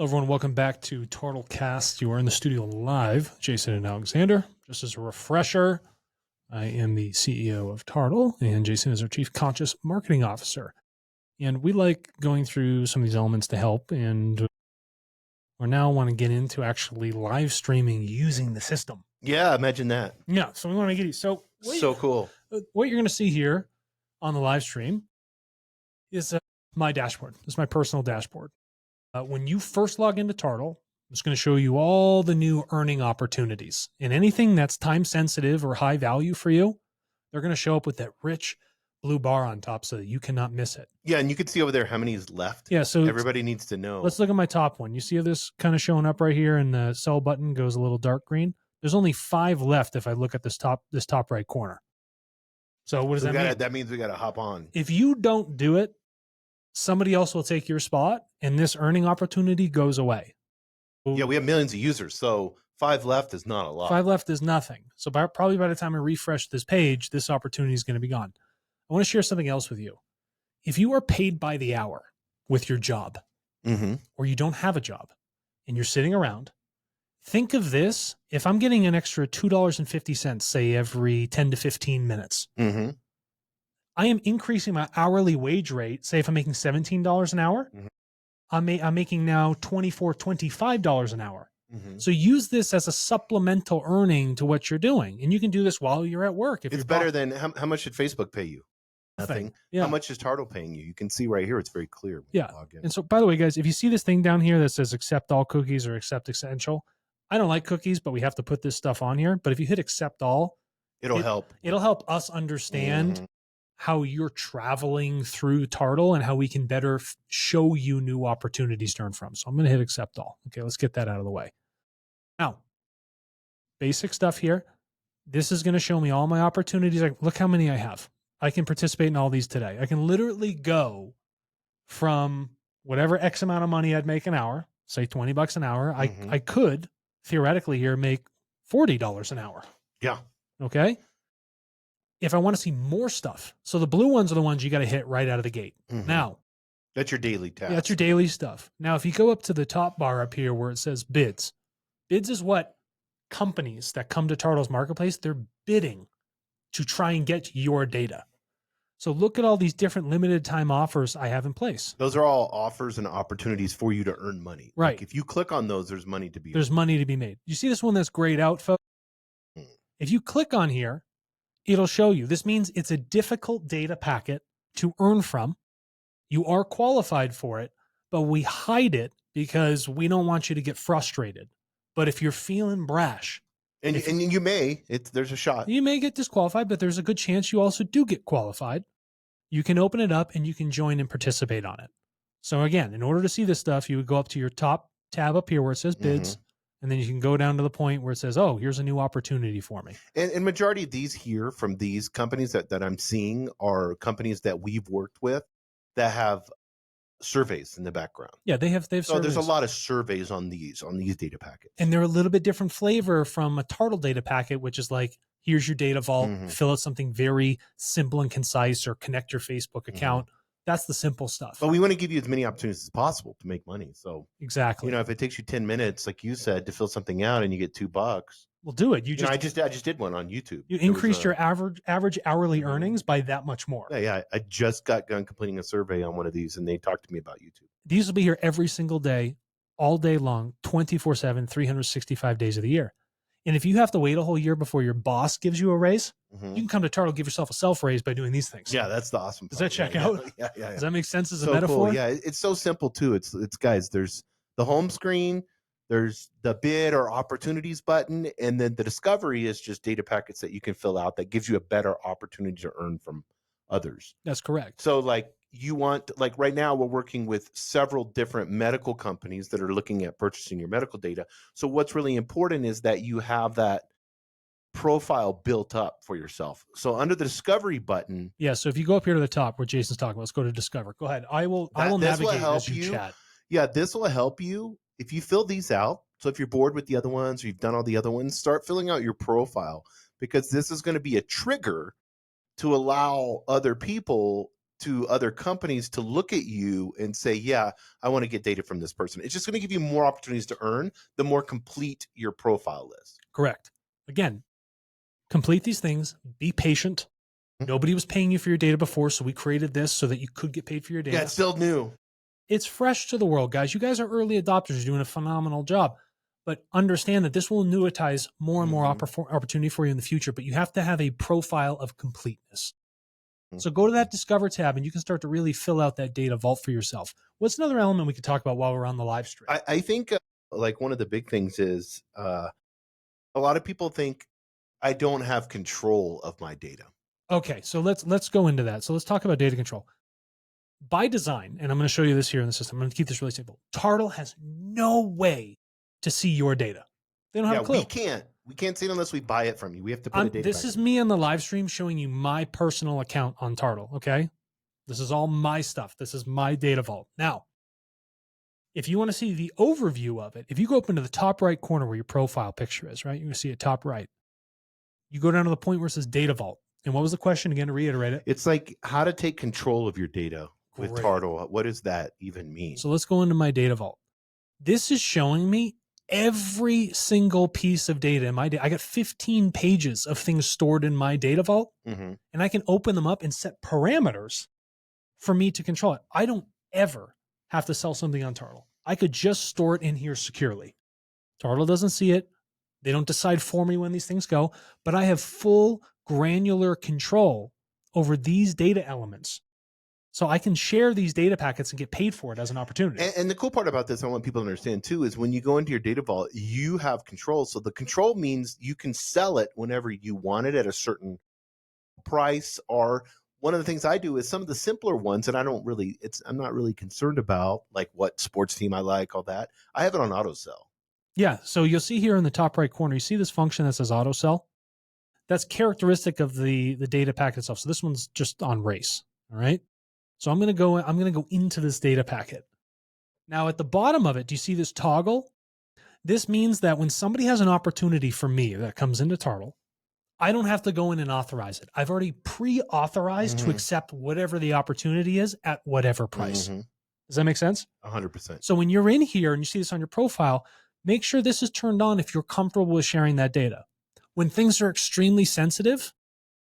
Hello, everyone. Welcome back to TartleCast. You are in the studio live, Jason and Alexander. Just as a refresher, I am the CEO of Tartle, and Jason is our Chief Conscious Marketing Officer. And we like going through some of these elements to help, and we now want to get into actually live streaming using the system. Yeah, imagine that. Yeah, so we want to get you. So cool. What you're going to see here on the live stream is my dashboard. This is my personal dashboard. When you first log into Tartle, I'm just going to show you all the new earning opportunities. And anything that's time sensitive or high value for you, they're going to show up with that rich blue bar on top so that you cannot miss it. Yeah, and you can see over there how many is left. Yeah, so everybody needs to know. Let's look at my top one. You see this kind of showing up right here, and the sell button goes a little dark green. There's only 5 left if I look at this top right corner. So what does that mean? That means we got to hop on. If you don't do it, somebody else will take your spot, and this earning opportunity goes away. Yeah, we have millions of users, so 5 left is not a lot. 5 left is nothing. So probably by the time I refresh this page, this opportunity is going to be gone. I want to share something else with you. If you are paid by the hour with your job, or you don't have a job, and you're sitting around, think of this. If I'm getting an extra $2.50, say every 10 to 15 minutes, I am increasing my hourly wage rate. Say if I'm making $17 an hour, I'm making now $24, $25 an hour. So use this as a supplemental earning to what you're doing. And you can do this while you're at work. It's better than how much did Facebook pay you? Nothing. Yeah. How much is Tartle paying you? You can see right here. It's very clear. Yeah. And so, by the way, guys, if you see this thing down here that says accept all cookies or accept essential, I don't like cookies, but we have to put this stuff on here. But if you hit accept all, it'll help. It'll help us understand how you're traveling through Tartle and how we can better show you new opportunities to earn from. So I'm going to hit accept all. Okay, let's get that out of the way. Now, basic stuff here. This is going to show me all my opportunities. Like, look how many I have. I can participate in all these today. I can literally go from whatever X amount of money I'd make an hour, say $20 an hour. I could theoretically here make $40 an hour. Yeah. Okay. If I want to see more stuff. So the blue ones are the ones you got to hit right out of the gate. Now, that's your daily task. Yeah, that's your daily stuff. Now, if you go up to the top bar up here where it says bids is what companies that come to Tartle's marketplace, they're bidding to try and get your data. So look at all these different limited time offers I have in place. Those are all offers and opportunities for you to earn money. Right. Like if you click on those, there's money to be There's money to be made. You see this one that's grayed out, folks? If you click on here, it'll show you. This means it's a difficult data packet to earn from. You are qualified for it, but we hide it because we don't want you to get frustrated. But if you're feeling brash, and you may, there's a shot. You may get disqualified, but there's a good chance you also do get qualified. You can open it up and you can join and participate on it. So again, in order to see this stuff, you would go up to your top tab up here where it says bids, and then you can go down to the point where it says, oh, here's a new opportunity for me. And majority of these here from these companies that I'm seeing are companies that we've worked with that have surveys in the background. Yeah, they have so surveys. There's a lot of surveys on these data packets. And they're a little bit different flavor from a Tartle data packet, which is like, here's your data vault, fill out something very simple and concise, or connect your Facebook account. That's the simple stuff. But we want to give you as many opportunities as possible to make money. So exactly. If it takes you 10 minutes, like you said, to fill something out and you get $2, well, do it. I just did one on YouTube. You increased your average hourly earnings by that much more. Yeah. I just got done completing a survey on one of these, and they talked to me about YouTube. These will be here every single day, all day long, 24/7, 365 days of the year. And if you have to wait a whole year before your boss gives you a raise, you can come to Tartle, give yourself a self-raise by doing these things. Yeah, that's the awesome part. Does that check out? Yeah. Does that make sense as so a metaphor? Cool. Yeah, it's so simple too. It's guys, there's the home screen, there's the bid or opportunities button, and then the discovery is just data packets that you can fill out that gives you a better opportunity to earn from others. That's correct. So like right now we're working with several different medical companies that are looking at purchasing your medical data. So what's really important is that you have that profile built up for yourself. So under the discovery button. Yeah. So if you go up here to the top where Jason's talking about, let's go to discover. Go ahead. I will navigate as you chat. Yeah. This will help you if you fill these out. So if you're bored with the other ones, or you've done all the other ones, start filling out your profile, because this is going to be a trigger to allow other people to other companies to look at you and say, yeah, I want to get data from this person. It's just going to give you more opportunities to earn the more complete your profile is. Correct. Again, complete these things, be patient. Nobody was paying you for your data before, so we created this so that you could get paid for your data. Yeah, it's still new. It's fresh to the world, guys. You guys are early adopters. You're doing a phenomenal job. But understand that this will annuitize more and more opportunity for you in the future, but you have to have a profile of completeness. So go to that Discover tab and you can start to really fill out that data vault for yourself. What's another element we could talk about while we're on the live stream? I think like one of the big things is a lot of people think I don't have control of my data. Okay, so let's go into that. So let's talk about data control. By design, and I'm going to show you this here in the system. I'm going to keep this really simple. Tartle has no way to see your data. They don't have a clue. We can't see it unless we buy it from you. We have to put a data. This is me on the live stream showing you my personal account on Tartle. Okay, this is all my stuff. This is my data vault. Now, if you want to see the overview of it, if you go up into the top right corner where your profile picture is, right, you're going to see it top right. You go down to the point where it says data vault. And what was the question again, to reiterate it? It's like how to take control of your data with Tartle. What does that even mean? So let's go into my data vault. This is showing me every single piece of data in my data. I got 15 pages of things stored in my data vault, and I can open them up and set parameters for me to control it. I don't ever have to sell something on Tartle. I could just store it in here securely. Tartle doesn't see it. They don't decide for me when these things go, but I have full granular control over these data elements. So I can share these data packets and get paid for it as an opportunity. And the cool part about this, I want people to understand too, is when you go into your data vault, you have control. So the control means you can sell it whenever you want it at a certain price. Or one of the things I do is some of the simpler ones, and I'm not really concerned about, like what sports team I like, all that. I have it on auto sell. Yeah. So you'll see here in the top right corner, you see this function that says auto sell. That's characteristic of the data packet itself. So this one's just on race. All right. So I'm going to go into this data packet. Now at the bottom of it, do you see this toggle? This means that when somebody has an opportunity for me that comes into Tartle, I don't have to go in and authorize it. I've already pre-authorized to accept whatever the opportunity is at whatever price. Does that make sense? 100%. So when you're in here and you see this on your profile, make sure this is turned on if you're comfortable with sharing that data. When things are extremely sensitive,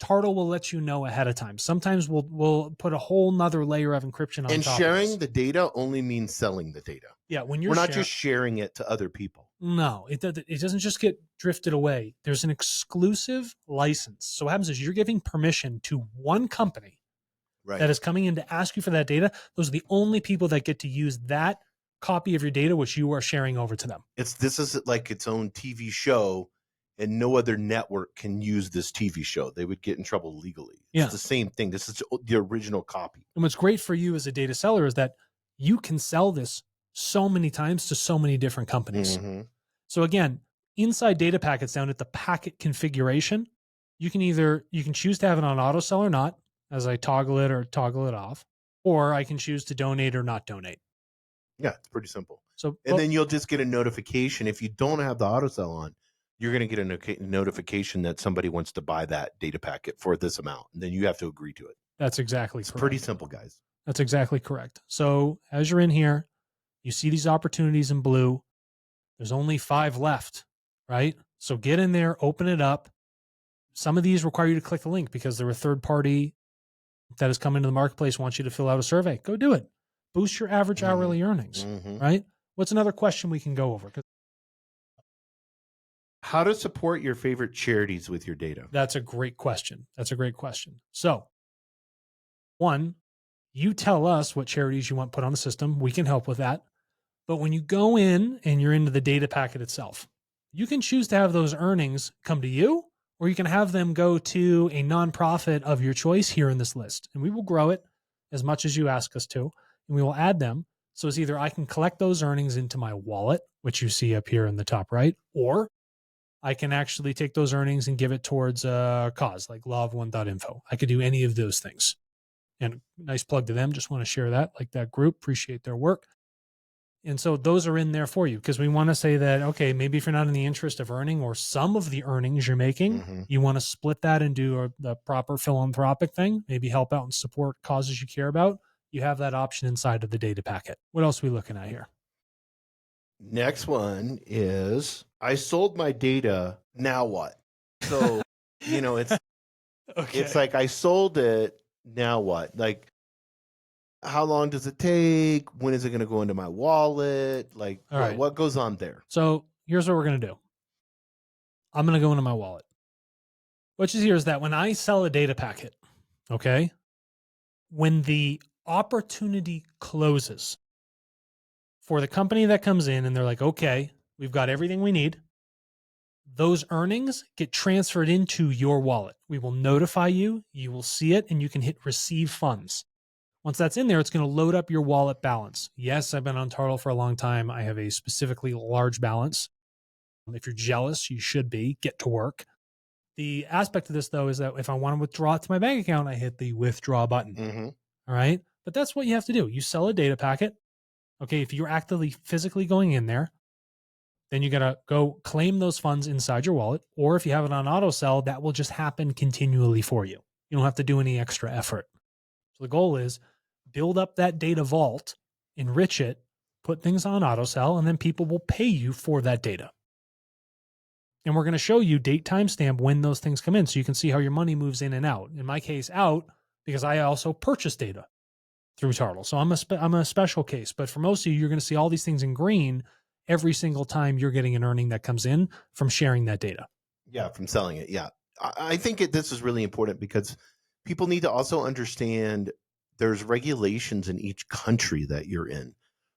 Tartle will let you know ahead of time. Sometimes we'll put a whole nother layer of encryption on top. And sharing the data only means selling the data. Yeah, when we're not just sharing it to other people. No, it doesn't just get drifted away. There's an exclusive license. So what happens is you're giving permission to one company that is coming in to ask you for that data. Those are the only people that get to use that copy of your data, which you are sharing over to them. This is like its own TV show. And no other network can use this TV show. They would get in trouble legally. It's the same thing. This is the original copy. And what's great for you as a data seller is that you can sell this so many times to so many different companies. So again, inside data packets down at the packet configuration, you can choose to have it on auto sell or not, as I toggle it or toggle it off, or I can choose to donate or not donate. Yeah, it's pretty simple. So, and then you'll just get a notification. If you don't have the auto sell on, you're going to get a notification that somebody wants to buy that data packet for this amount. And then you have to agree to it. That's exactly correct. It's pretty simple, guys. That's exactly correct. So as you're in here, you see these opportunities in blue. There's only 5 left, right? So get in there, open it up. Some of these require you to click the link because they're a third party that has come into the marketplace, wants you to fill out a survey. Go do it. Boost your average hourly earnings, right? What's another question we can go over? How to support your favorite charities with your data? That's a great question. So, one, you tell us what charities you want put on the system. We can help with that. But when you go in and you're into the data packet itself, you can choose to have those earnings come to you, or you can have them go to a nonprofit of your choice here in this list. And we will grow it as much as you ask us to, and we will add them. So it's either I can collect those earnings into my wallet, which you see up here in the top right, or I can actually take those earnings and give it towards a cause like love1.info. I could do any of those things. And nice plug to them. Just want to share that, like that group. Appreciate their work. And so those are in there for you because we want to say that, okay, maybe if you're not in the interest of earning or some of the earnings you're making, you want to split that and do the proper philanthropic thing, maybe help out and support causes you care about. You have that option inside of the data packet. What else are we looking at here? Next one is I sold my data. Now what? So, it's it's like I sold it. Now what? Like, how long does it take? When is it going to go into my wallet? Like, what goes on there? So here's what we're going to do. I'm going to go into my wallet. What you see here is that when I sell a data packet, okay, when the opportunity closes for the company that comes in and they're like, okay, we've got everything we need, those earnings get transferred into your wallet. We will notify you, you will see it, and you can hit receive funds. Once that's in there, it's going to load up your wallet balance. Yes, I've been on Tartle for a long time. I have a specifically large balance. If you're jealous, you should be. Get to work. The aspect of this, though, is that if I want to withdraw it to my bank account, I hit the withdraw button. All right? But that's what you have to do. You sell a data packet. Okay, if you're actively physically going in there, then you got to go claim those funds inside your wallet. Or if you have it on auto sell, that will just happen continually for you. You don't have to do any extra effort. So the goal is build up that data vault, enrich it, put things on auto sell, and then people will pay you for that data. And we're going to show you date timestamp when those things come in so you can see how your money moves in and out. In my case, out because I also purchase data through Tartle. So I'm a special case. But for most of you, you're going to see all these things in green every single time you're getting an earning that comes in from sharing that data. Yeah, from selling it. Yeah. I think this is really important because people need to also understand there's regulations in each country that you're in.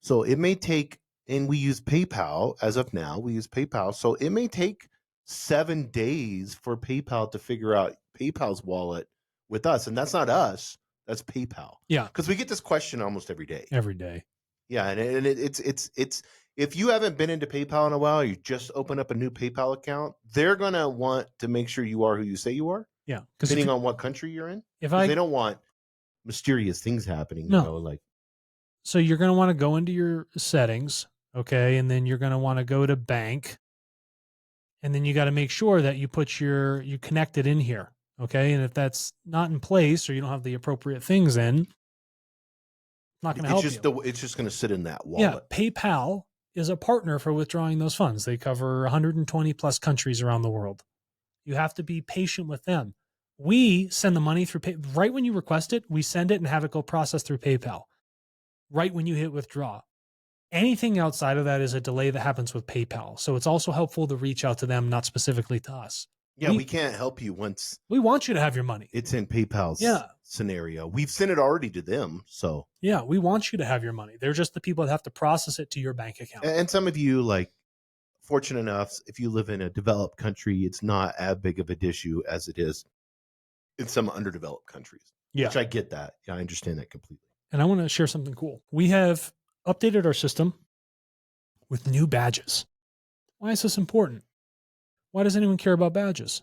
So it may take, and we use PayPal as of now, we use PayPal. So it may take 7 days for PayPal to figure out PayPal's wallet with us. And that's not us, that's PayPal. Yeah. Because we get this question almost every day. Every day. Yeah. And it's if you haven't been into PayPal in a while, you just open up a new PayPal account, they're going to want to make sure you are who you say you are. Yeah. Depending on what country you're in. They don't want mysterious things happening. No. So you're going to want to go into your settings. Okay. And then you're going to want to go to bank. And then you got to make sure that you put you connect it in here. Okay. And if that's not in place or you don't have the appropriate things in, it's not going to help you. It's just going to sit in that wallet. Yeah. PayPal is a partner for withdrawing those funds. They cover 120 plus countries around the world. You have to be patient with them. We send the money through right when you request it, we send it and have it go process through PayPal. Right when you hit withdraw. Anything outside of that is a delay that happens with PayPal. So it's also helpful to reach out to them, not specifically to us. Yeah, we can't help you once. We want you to have your money. It's in PayPal's scenario. We've sent it already to them. So yeah, we want you to have your money. They're just the people that have to process it to your bank account. And some of you, fortunate enough, if you live in a developed country, it's not as big of an issue as it is in some underdeveloped countries. Yeah. Which I get that. Yeah, I understand that completely. And I want to share something cool. We have updated our system with new badges. Why is this important? Why does anyone care about badges?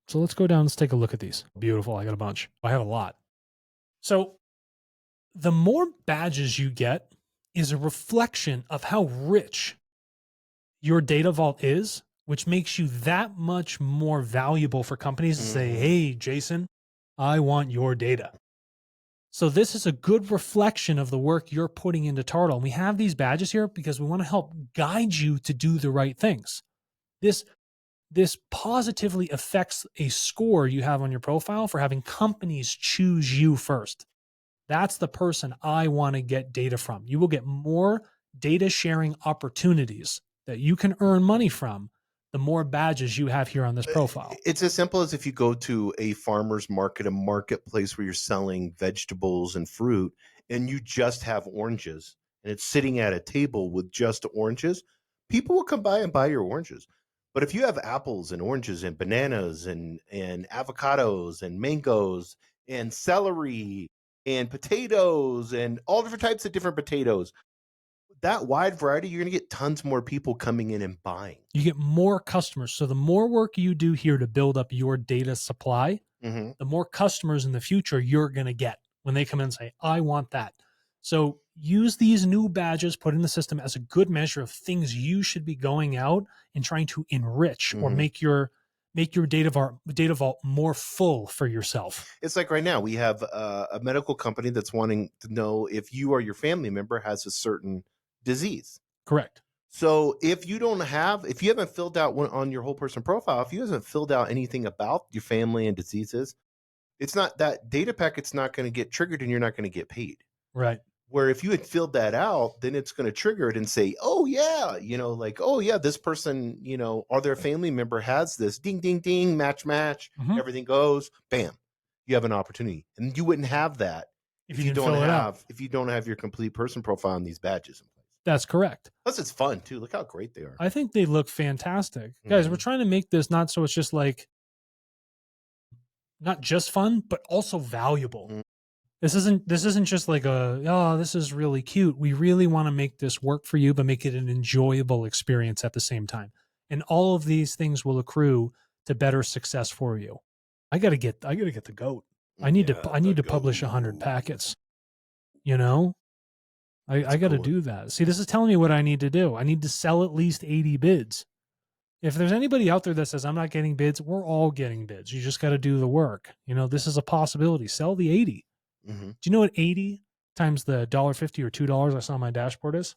So let's go down and take a look at these. Beautiful. I got a bunch. I have a lot. So the more badges you get is a reflection of how rich your data vault is, which makes you that much more valuable for companies to say, hey, Jason, I want your data. So this is a good reflection of the work you're putting into Tartle. And we have these badges here because we want to help guide you to do the right things. This positively affects a score you have on your profile for having companies choose you first. That's the person I want to get data from. You will get more data sharing opportunities that you can earn money from the more badges you have here on this profile. It's as simple as if you go to a farmer's market, a marketplace where you're selling vegetables and fruit, and you just have oranges, and it's sitting at a table with just oranges, people will come by and buy your oranges. But if you have apples and oranges and bananas and avocados and mangoes and celery and potatoes and all different types of different potatoes, that wide variety, you're going to get tons more people coming in and buying. You get more customers. So the more work you do here to build up your data supply, the more customers in the future you're going to get when they come in and say, I want that. So use these new badges put in the system as a good measure of things you should be going out and trying to enrich or make your data vault more full for yourself. It's like right now we have a medical company that's wanting to know if you or your family member has a certain disease. Correct. So if you haven't filled out on your whole person profile, if you haven't filled out anything about your family and diseases, it's not, that data packet's not going to get triggered and you're not going to get paid. Right. Where if you had filled that out, then it's going to trigger it and say, oh yeah, like, oh yeah, this person, or their family member has this, ding, ding, ding, match, everything goes, bam, you have an opportunity. And you wouldn't have that if you don't have your complete person profile on these badges in place. That's correct. Plus it's fun too. Look how great they are. I think they look fantastic. Guys, we're trying to make this not so it's just like, not just fun, but also valuable. This isn't just like this is really cute. We really want to make this work for you, but make it an enjoyable experience at the same time. And all of these things will accrue to better success for you. I gotta get the goat. I need to publish 100 packets. I got to do that. See, this is telling me what I need to do. I need to sell at least 80 bids. If there's anybody out there that says I'm not getting bids, we're all getting bids. You just got to do the work. This is a possibility. Sell the 80. Do you know what 80 times the $1.50 or $2 I saw on my dashboard is?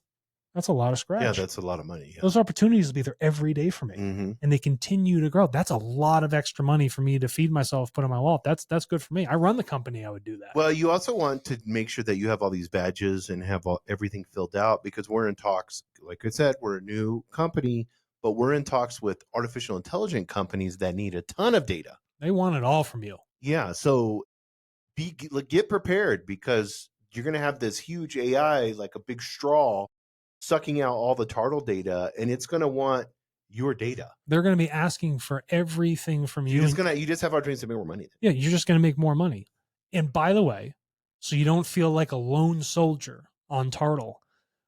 That's a lot of scratch. Yeah, that's a lot of money. Yeah. Those opportunities will be there every day for me, and they continue to grow. That's a lot of extra money for me to feed myself, put in my wallet. That's good for me. I run the company. I would do that. Well, you also want to make sure that you have all these badges and have everything filled out, because we're in talks. Like I said, we're a new company, but we're in talks with artificial intelligence companies that need a ton of data. They want it all from you. Yeah. So get prepared, because you're going to have this huge AI, like a big straw, sucking out all the Tartle data, and it's going to want your data. They're going to be asking for everything from you. You just have opportunities to make more money. Yeah, you're just going to make more money. And by the way, so you don't feel like a lone soldier on Tartle,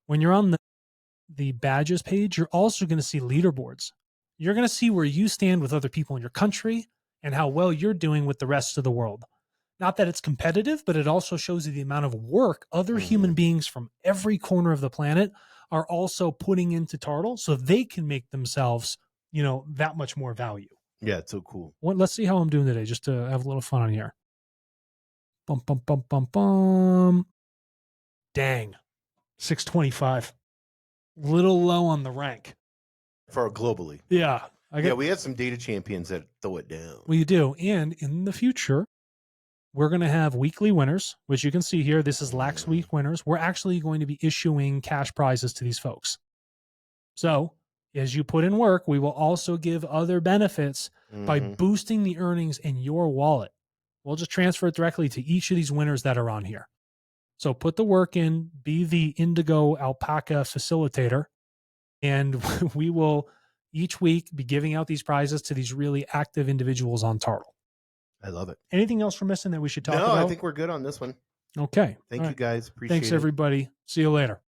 when you're on the badges page, you're also going to see leaderboards. You're going to see where you stand with other people in your country and how well you're doing with the rest of the world. Not that it's competitive, but it also shows you the amount of work other human beings from every corner of the planet are also putting into Tartle, so they can make themselves, that much more value. Yeah, it's so cool. Let's see how I'm doing today, just to have a little fun on here. Bum, bum, bum, bum, bum. Dang. 625. Little low on the rank. For globally. Yeah. We have some data champions that throw it down. We do. And in the future, we're going to have weekly winners, which you can see here. This is Lax Week winners. We're actually going to be issuing cash prizes to these folks. So as you put in work, we will also give other benefits by boosting the earnings in your wallet. We'll just transfer it directly to each of these winners that are on here. So put the work in, be the Indigo Alpaca facilitator, and we will each week be giving out these prizes to these really active individuals on Tartle. I love it. Anything else we're missing that we should talk about? No, I think we're good on this one. Okay. Thank you guys. Appreciate it. Thanks, everybody. See you later.